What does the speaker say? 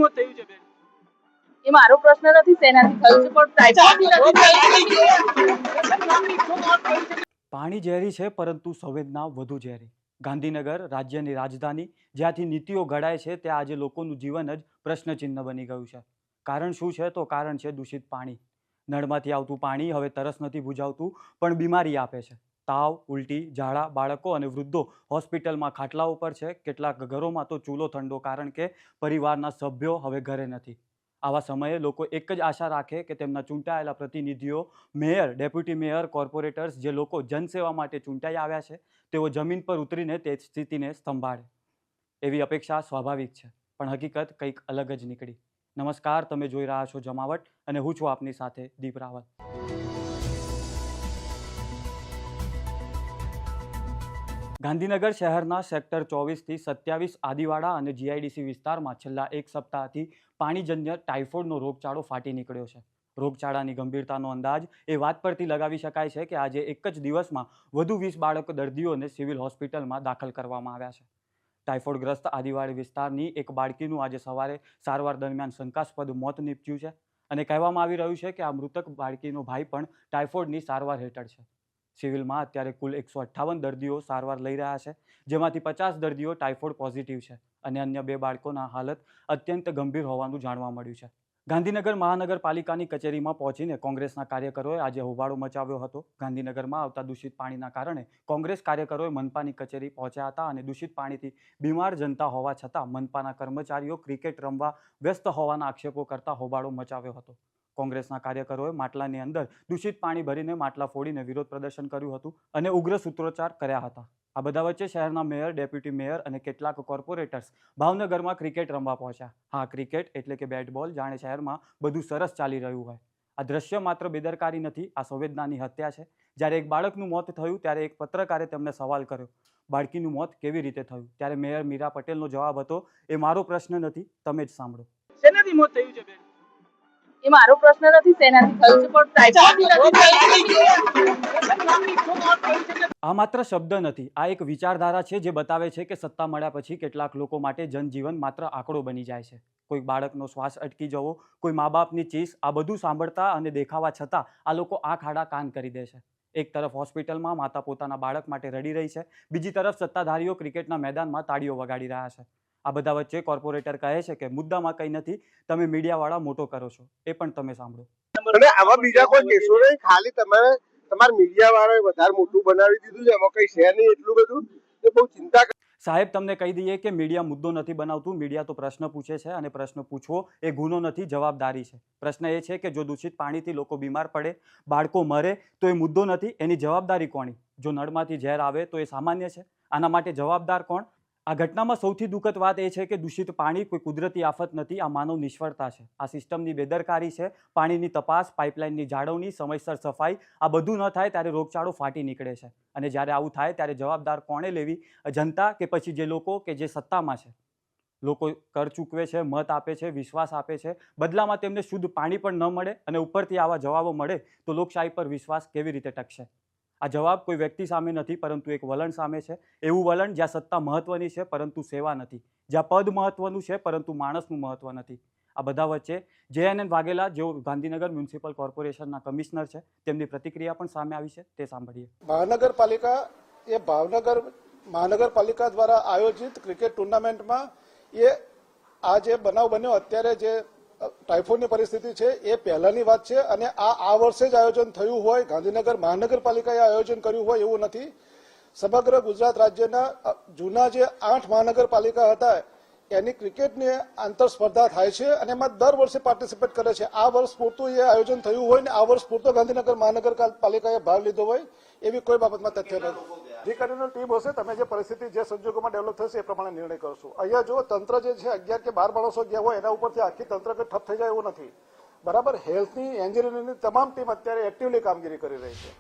મોત થયું છે બેન? એ મારો પ્રશ્ન નથી શેનાથી થયું છે, પણ પાણી ઝેરી છે, પરંતુ સંવેદના વધુ ઝેરી. ગાંધીનગર રાજ્યની રાજધાની, જ્યાંથી નીતિઓ ઘડાય છે, ત્યાં આજે લોકોનું જીવન જ પ્રશ્નચિહ્ન બની ગયું છે. કારણ શું છે? તો કારણ છે દૂષિત પાણી. નળમાંથી આવતું પાણી હવે તરસ નથી બુજાવતું, પણ બીમારી આપે છે. તાવ, ઉલટી, ઝાડા, બાળકો અને વૃદ્ધો હોસ્પિટલમાં ખાટલાઓ પર છે. કેટલાક ઘરોમાં તો ચૂલો ઠંડો, કારણ કે પરિવારના સભ્યો હવે ઘરે નથી. આવા સમયે લોકો એક જ આશા રાખે કે તેમના ચૂંટાયેલા પ્રતિનિધિઓ, મેયર, ડેપ્યુટી મેયર, કોર્પોરેટર્સ, જે લોકો જનસેવા માટે ચૂંટાઈ આવ્યા છે, તેઓ જમીન પર ઉતરીને તે સ્થિતિને સંભાળે. એવી અપેક્ષા સ્વાભાવિક છે, પણ હકીકત કંઈક અલગ જ નીકળી. નમસ્કાર, તમે જોઈ રહ્યા છો જમાવટ અને હું છું આપની સાથે દીપ રાવલ. ગાંધીનગર શહેરના સેક્ટર 24થી 27 આદિવાડા અને જીઆઈડીસી વિસ્તારમાં છેલ્લા એક સપ્તાહથી પાણીજન્ય ટાઇફોઇડનો રોગચાળો ફાટી નીકળ્યો છે. રોગચાળાની ગંભીરતાનો અંદાજ એ વાત પરથી લગાવી શકાય છે કે આજે એક જ દિવસમાં વધુ 20 બાળક દર્દીઓને સિવિલ હોસ્પિટલમાં દાખલ કરવામાં આવ્યા છે. ટાઇફોઇડગ્રસ્ત આદિવાડી વિસ્તારની એક બાળકીનું આજે સવારે સારવાર દરમિયાન શંકાસ્પદ મોત નીપજ્યું છે અને કહેવામાં આવી રહ્યું છે કે આ મૃતક બાળકીનો ભાઈ પણ ટાઇફોઇડની સારવાર હેઠળ છે. સિવિલમાં અત્યારે કુલ 158 દર્દીઓ સારવાર લઈ રહ્યા છે, જેમાંથી 50 દર્દીઓ ટાઇફોઇડ પોઝિટિવ છે અને અન્ય 2 બાળકોના હાલત અત્યંત ગંભીર હોવાનું જાણવા મળ્યું છે. ગાંધીનગર મહાનગરપાલિકાની કચેરીમાં પહોંચીને કોંગ્રેસના કાર્યકરોએ આજે હોબાળો મચાવ્યો હતો. ગાંધીનગરમાં આવતા દૂષિત પાણીના કારણે કોંગ્રેસ કાર્યકરોએ મનપાની કચેરી પહોંચ્યા હતા અને દૂષિત પાણીથી બીમાર જનતા હોવા છતાં મનપાના કર્મચારીઓ ક્રિકેટ રમવા વ્યસ્ત હોવાના આક્ષેપો કરતા હોબાળો મચાવ્યો હતો. કોંગ્રેસના કાર્યકરોએ માટલાની અંદર દૂષિત પાણી ભરીને માટલા ફોડીને વિરોધ પ્રદર્શન કર્યું હતું અને ઉગ્ર સૂત્રોચ્ચાર કર્યા હતા. આ બધા વચ્ચે શહેરના મેયર, ડેપ્યુટી મેયર અને કેટલાક કોર્પોરેટર્સ ભાવનગરમાં ક્રિકેટ રમવા પહોંચ્યા. હા, ક્રિકેટ એટલે કે બેટ બોલ, જાણે શહેરમાં બધું સરસ ચાલી રહ્યું હોય. આ દ્રશ્ય માત્ર બેદરકારી નથી, આ સંવેદનાની હત્યા છે. જ્યારે એક બાળકનું મોત થયું ત્યારે એક પત્રકારે તેમને સવાલ કર્યો, બાળકીનું મોત કેવી રીતે થયું? ત્યારે મેયર મીરા પટેલનો જવાબ હતો, એ મારો પ્રશ્ન નથી, તમે જ સાંભળો. શેનાથી મોત થયું છે બેન? એ મારો પ્રશ્ન નથી શેનાથી થયું છે, પણ આ માત્ર શબ્દ નથી, આ એક વિચારધારા છે જે બતાવે છે કે સત્તા મળ્યા પછી કેટલાક લોકો માટે જનજીવન માત્ર આંકડો બની જાય છે. કોઈ બાળકનો શ્વાસ અટકી જવો, કોઈ મા બાપની ચીસ, આ બધું સાંભળતા અને દેખાવા છતાં આ લોકો આંખ આડા કાન કરી દે છે. એક તરફ હોસ્પિટલમાં માતા પોતાના બાળક માટે રડી રહી છે, બીજી તરફ સત્તાધારીઓ ક્રિકેટના મેદાનમાં તાળીઓ વગાડી રહ્યા છે. આ બધા વચ્ચે કોર્પોરેટર કહે છે કે મુદ્દામાં કંઈ નથી, તમે મીડિયાવાળા મોટો કરો છો. એ પણ તમે સાંભળો. અને આવા બીજા કોઈ કેસો નહીં, ખાલી તમારે તમારા મીડિયા વાળાએ વધારે મોટું બનાવી દીધું છે, એમાં કઈ છે નહીં એટલું બધું. બહુ ચિંતા. સાહેબ, તમને કહી દઈએ કે મીડિયા મુદ્દો નથી બનાવતું. મીડિયા તો પ્રશ્ન પૂછે છે અને પ્રશ્ન પૂછવો એ ગુનો નથી, જવાબદારી છે. પ્રશ્ન એ છે કે જો દૂષિત પાણીથી લોકો બીમાર પડે, બાળકો મરે, તો એ મુદ્દો નથી, એની જવાબદારી કોની? જો નળમાંથી ઝેર આવે તો એ સામાન્ય છે, આના માટે જવાબદાર કોણ? આ ઘટનામાં સૌથી દુઃખદ વાત એ છે કે દૂષિત પાણી કોઈ કુદરતી આફત નથી, આ માનવ નિષ્ફળતા છે, આ સિસ્ટમની બેદરકારી છે. પાણીની તપાસ, પાઇપલાઇનની જાળવણી, સમયસર સફાઈ, આ બધું ન થાય ત્યારે રોગચાળો ફાટી નીકળે છે. અને જ્યારે આવું થાય ત્યારે જવાબદાર કોણે લેવી? જનતા કે પછી જે લોકો કે જે સત્તામાં છે? લોકો કર ચૂકવે છે, મત આપે છે, વિશ્વાસ આપે છે, બદલામાં તેમને શુદ્ધ પાણી પણ ન મળે અને ઉપરથી આવા જવાબો મળે તો લોકશાહી પર વિશ્વાસ કેવી રીતે ટકશે? આ જવાબ કોઈ વ્યક્તિ સામે નથી, પરંતુ એક વલણ સામે છે. એવું વલણ જ્યાં સત્તા મહત્વની છે પરંતુ સેવા નથી, જ્યાં પદ મહત્વનું છે પરંતુ માણસનું મહત્વ નથી. આ બધા વચ્ચે JNN વાઘેલા, જેઓ ગાંધીનગર મ્યુનિસિપલ કોર્પોરેશનના કમિશનર છે, તેમની પ્રતિક્રિયા પણ સામે આવી છે, તે સાંભળીએ. મહાનગરપાલિકા દ્વારા આયોજિત ક્રિકેટ ટુર્નામેન્ટમાં આ જે બનાવ બન્યો, અત્યારે જે ટાઇફોઇડની પરિસ્થિતિ છે એ પહેલાની વાત છે અને આ વર્ષે જ આયોજન થયું હોય, ગાંધીનગર મહાનગરપાલિકાએ આયોજન કર્યું હોય એવું નથી. સમગ્ર ગુજરાત રાજ્યના જૂના જે 8 મહાનગરપાલિકા હતા એની ક્રિકેટની આંતર સ્પર્ધા થાય છે અને એમાં દર વર્ષે પાર્ટિસિપેટ કરે છે. આ વર્ષ પૂરતું એ આયોજન થયું હોય ને આ વર્ષ પૂરતો ગાંધીનગર મહાનગરપાલિકાએ ભાગ લીધો હોય એવી કોઈ બાબતમાં તથ્ય નથી. અધિકારીઓની ટીમ હશે, તમે જે પરિસ્થિતિ જે સંજોગોમાં ડેવલપ થશે એ પ્રમાણે નિર્ણય કરશું. અહીંયા જો તંત્ર જે છે 11 કે 12 માણસો ગયા હોય એના ઉપરથી આખી તંત્ર ઠપ થઈ જાય એવું નથી. બરાબર, હેલ્થની, એન્જિનિયરિંગની તમામ ટીમ અત્યારે એક્ટિવલી કામગીરી કરી રહી છે.